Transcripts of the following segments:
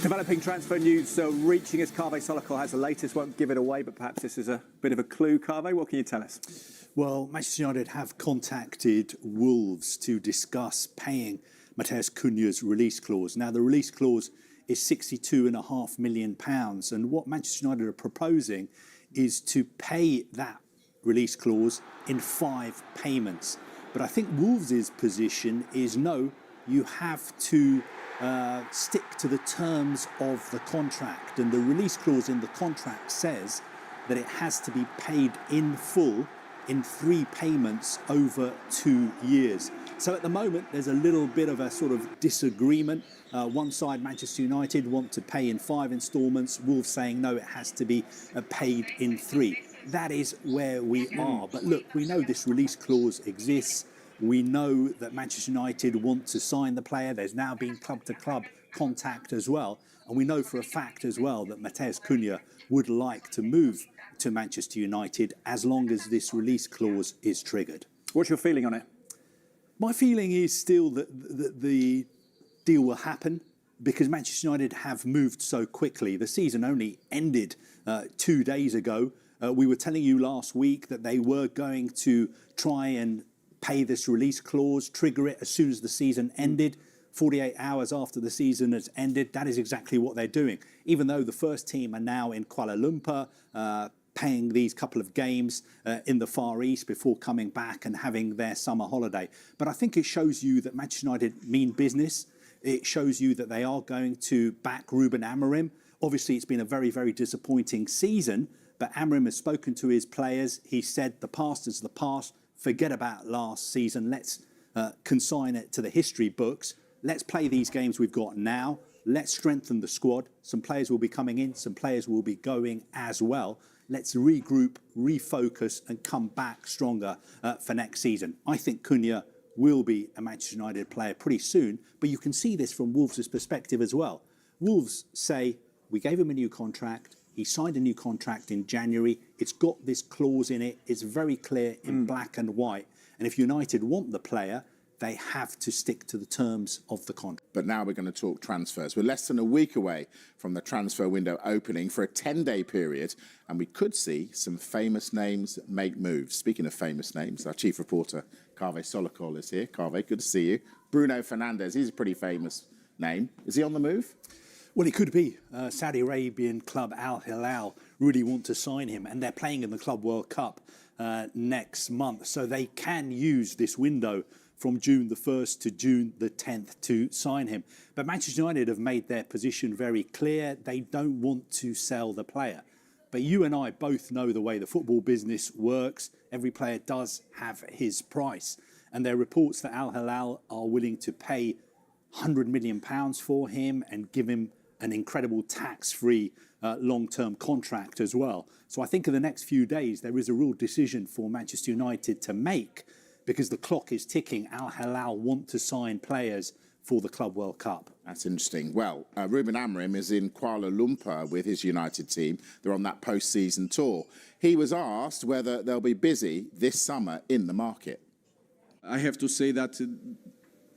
Developing transfer news reaching us. Kaveh Solokol has the latest. Won't give it away, but perhaps this is a bit of a clue. Kaveh, what can you tell us? Well, Manchester United have contacted Wolves to discuss paying Matheus Cunha's release clause. Now, the release clause is £62.5 million, and what Manchester United are proposing is to pay that release clause in 5 payments. But I think Wolves' position is no, you have to stick to the terms of the contract, and the release clause in the contract says that it has to be paid in full in 3 payments over 2 years. So at the moment there's a little bit of a sort of disagreement. One side, Manchester United, want to pay in 5 instalments. Wolves saying no, it has to be paid in 3. That is where we are. But look, we know this release clause exists. We know that Manchester United want to sign the player. There's now been club-to-club contact as well. And we know for a fact as well that Matheus Cunha would like to move to Manchester United as long as this release clause is triggered. What's your feeling on it? My feeling is still that the deal will happen because Manchester United have moved so quickly. The season only ended 2 days ago. We were telling you last week that they were going to try and pay this release clause, trigger it as soon as the season ended. 48 hours after the season has ended, that is exactly what they're doing. Even though the first team are now in Kuala Lumpur, paying these couple of games in the Far East before coming back and having their summer holiday. But I think it shows you that Manchester United mean business. It shows you that they are going to back Ruben Amorim. Obviously, it's been a very, very disappointing season, but Amorim has spoken to his players. He said the past is the past. Forget about last season. Let's consign it to the history books. Let's play these games we've got now. Let's strengthen the squad. Some players will be coming in. Some players will be going as well. Let's regroup, refocus and come back stronger for next season. I think Cunha will be a Manchester United player pretty soon, but you can see this from Wolves' perspective as well. Wolves say, we gave him a new contract. He signed a new contract in January. It's got this clause in it. It's very clear in black and white. And if United want the player, they have to stick to the terms of the contract. But now we're going to talk transfers. We're less than a week away from the transfer window opening for a 10-day period, and we could see some famous names make moves. Speaking of famous names, our chief reporter, Kaveh Solokol, is here. Kaveh, good to see you. Bruno Fernandes, he's a pretty famous name. Is he on the move? Well, it could be. Saudi Arabian club Al Hilal really want to sign him, and they're playing in the Club World Cup next month, so they can use this window from June the 1st to June the 10th to sign him. But Manchester United have made their position very clear. They don't want to sell the player. But you and I both know the way the football business works. Every player does have his price. And there are reports that Al Hilal are willing to pay £100 million for him and give him an incredible tax-free long-term contract as well. So I think in the next few days, there is a real decision for Manchester United to make, because the clock is ticking. Al Hilal want to sign players for the Club World Cup. That's interesting. Well, Ruben Amorim is in Kuala Lumpur with his United team. They're on that post-season tour. He was asked whether they'll be busy this summer in the market. I have to say that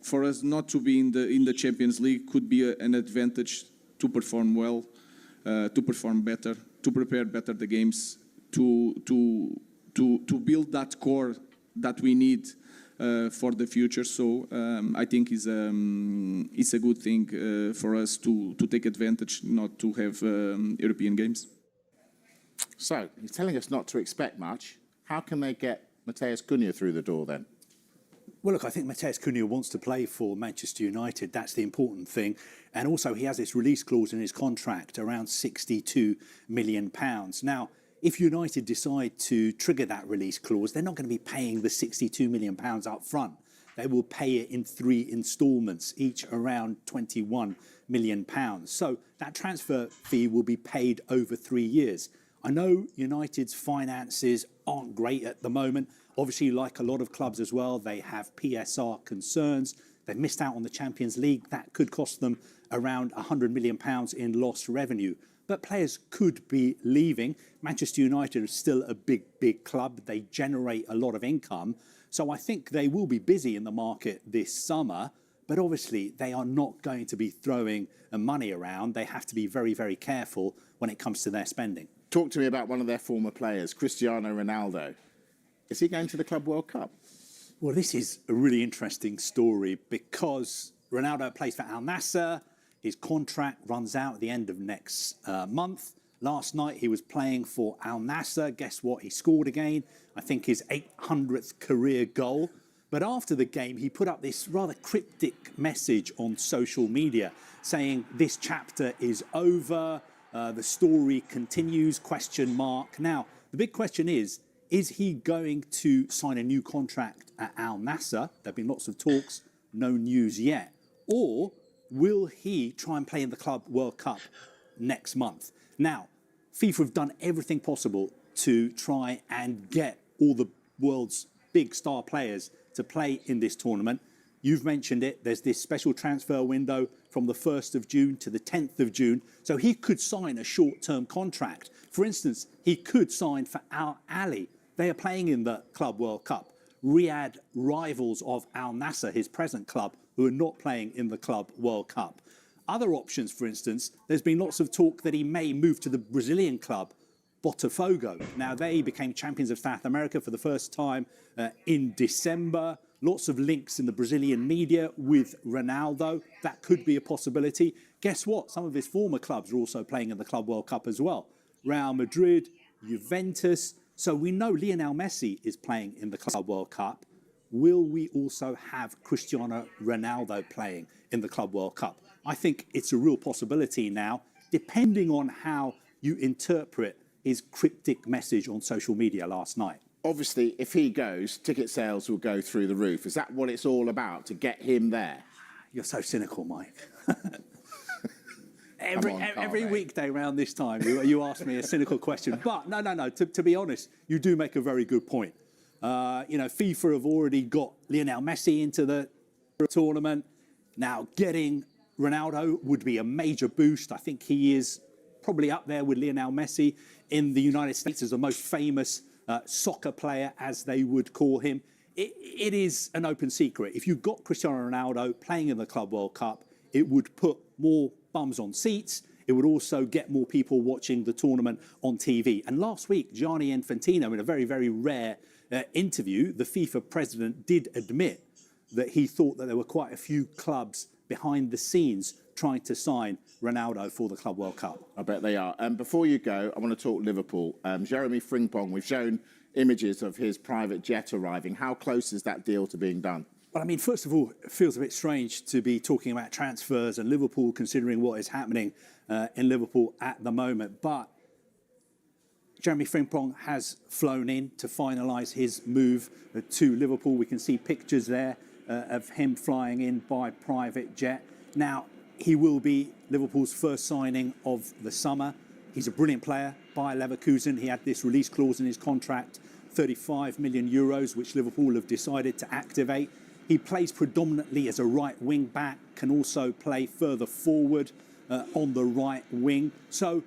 for us not to be in the Champions League could be an advantage to perform well, to perform better, to prepare better the games, to build that core that we need for the future. So I think it's a good thing for us to take advantage, not to have European games. So he's telling us not to expect much. How can they get Matheus Cunha through the door then? Well, look, I think Matheus Cunha wants to play for Manchester United. That's the important thing. And also he has this release clause in his contract, around £62 million. Now, if United decide to trigger that release clause, they're not going to be paying the £62 million up front. They will pay it in 3 instalments, each around £21 million. So that transfer fee will be paid over 3 years. I know United's finances aren't great at the moment. Obviously, like a lot of clubs as well, they have PSR concerns. They've missed out on the Champions League. That could cost them around £100 million in lost revenue. But players could be leaving. Manchester United is still a big club. They generate a lot of income. So I think they will be busy in the market this summer. But obviously, they are not going to be throwing money around. They have to be very, very careful when it comes to their spending. Talk to me about one of their former players, Cristiano Ronaldo. Is he going to the Club World Cup? Well, this is a really interesting story because Ronaldo plays for Al Nassr. His contract runs out at the end of next month. Last night, he was playing for Al Nassr. Guess what? He scored again. I think his 800th career goal. But after the game, he put up this rather cryptic message on social media saying this chapter is over. The story continues, ? Now, the big question is he going to sign a new contract at Al Nassr? There have been lots of talks, no news yet. Or will he try and play in the Club World Cup next month? Now, FIFA have done everything possible to try and get all the world's big star players to play in this tournament. You've mentioned it. There's this special transfer window from the 1st of June to the 10th of June. So he could sign a short-term contract. For instance, he could sign for Al Ahly. They are playing in the Club World Cup. Riyadh rivals of Al Nassr, his present club, who are not playing in the Club World Cup. Other options, for instance, there's been lots of talk that he may move to the Brazilian club, Botafogo. Now, they became champions of South America for the first time in December. Lots of links in the Brazilian media with Ronaldo. That could be a possibility. Guess what? Some of his former clubs are also playing in the Club World Cup as well. Real Madrid, Juventus. So we know Lionel Messi is playing in the Club World Cup. Will we also have Cristiano Ronaldo playing in the Club World Cup? I think it's a real possibility now, depending on how you interpret his cryptic message on social media last night. Obviously, if he goes, ticket sales will go through the roof. Is that what it's all about, to get him there? You're so cynical, Mike. Every weekday around this time, you ask me a cynical question. But no. To be honest, you do make a very good point. FIFA have already got Lionel Messi into the tournament. Now, getting Ronaldo would be a major boost. I think he is probably up there with Lionel Messi in the United States as the most famous soccer player, as they would call him. It is an open secret. If you've got Cristiano Ronaldo playing in the Club World Cup, it would put more bums on seats. It would also get more people watching the tournament on TV. And last week, Gianni Infantino, in a very, very rare interview, the FIFA president did admit that he thought that there were quite a few clubs behind the scenes trying to sign Ronaldo for the Club World Cup. I bet they are. Before you go, I want to talk Liverpool. Jeremy Frimpong, we've shown images of his private jet arriving. How close is that deal to being done? Well, I mean, first of all, it feels a bit strange to be talking about transfers and Liverpool, considering what is happening in Liverpool at the moment. But Jeremy Frimpong has flown in to finalise his move to Liverpool. We can see pictures there of him flying in by private jet. Now, he will be Liverpool's first signing of the summer. He's a brilliant player. Bayer Leverkusen, he had this release clause in his contract, 35 million euros, which Liverpool have decided to activate. He plays predominantly as a right wing back, can also play further forward on the right wing. So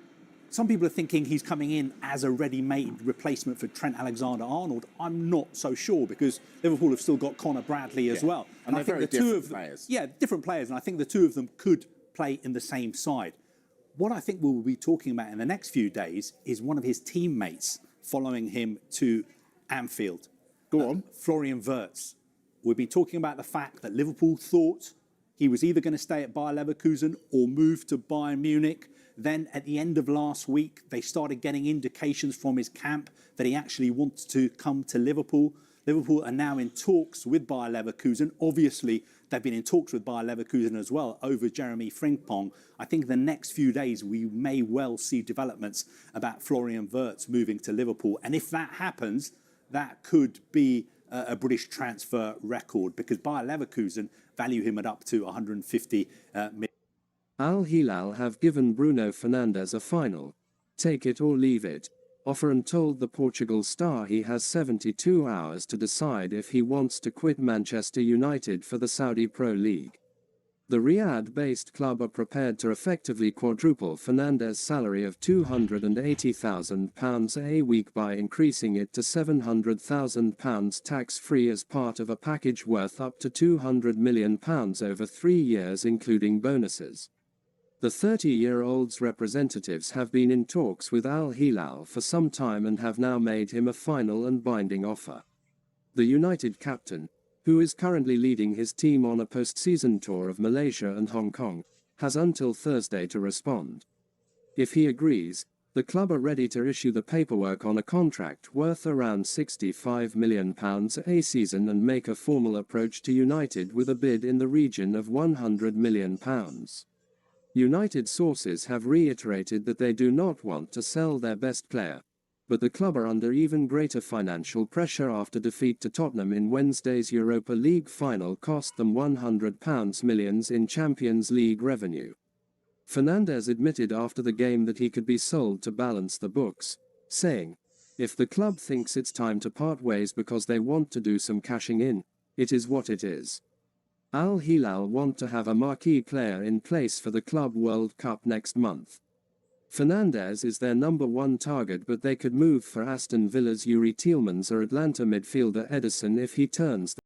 some people are thinking he's coming in as a ready-made replacement for Trent Alexander-Arnold. I'm not so sure, because Liverpool have still got Conor Bradley as well. And I think the two of them, players. Yeah, different players, and I think the two of them could play in the same side. What I think we'll be talking about in the next few days is one of his teammates following him to Anfield. Go on. Florian Wirtz. We've been talking about the fact that Liverpool thought he was either going to stay at Bayer Leverkusen or move to Bayern Munich. Then at the end of last week, they started getting indications from his camp that he actually wants to come to Liverpool. Liverpool are now in talks with Bayer Leverkusen. Obviously, they've been in talks with Bayer Leverkusen as well over Jeremy Frimpong. I think the next few days we may well see developments about Florian Wirtz moving to Liverpool. And if that happens, that could be a British transfer record, because Bayer Leverkusen value him at up to 150 million. Al Hilal have given Bruno Fernandes a final take it or leave it offer and told the Portugal star he has 72 hours to decide if he wants to quit Manchester United for the Saudi Pro League. The Riyadh-based club are prepared to effectively quadruple Fernandes' salary of £280,000 a week by increasing it to £700,000 tax-free as part of a package worth up to £200 million over 3 years including bonuses. The 30-year-old's representatives have been in talks with Al Hilal for some time and have now made him a final and binding offer. The United captain, who is currently leading his team on a post-season tour of Malaysia and Hong Kong, has until Thursday to respond. If he agrees, the club are ready to issue the paperwork on a contract worth around £65 million a season and make a formal approach to United with a bid in the region of £100 million. United sources have reiterated that they do not want to sell their best player, but the club are under even greater financial pressure after defeat to Tottenham in Wednesday's Europa League final cost them £100 millions in Champions League revenue. Fernandes admitted after the game that he could be sold to balance the books, saying, "If the club thinks it's time to part ways because they want to do some cashing in, it is what it is." Al Hilal want to have a marquee player in place for the Club World Cup next month. Fernandes is their number one target, but they could move for Aston Villa's Yuri Tielemans or Atlanta midfielder Ederson if he turns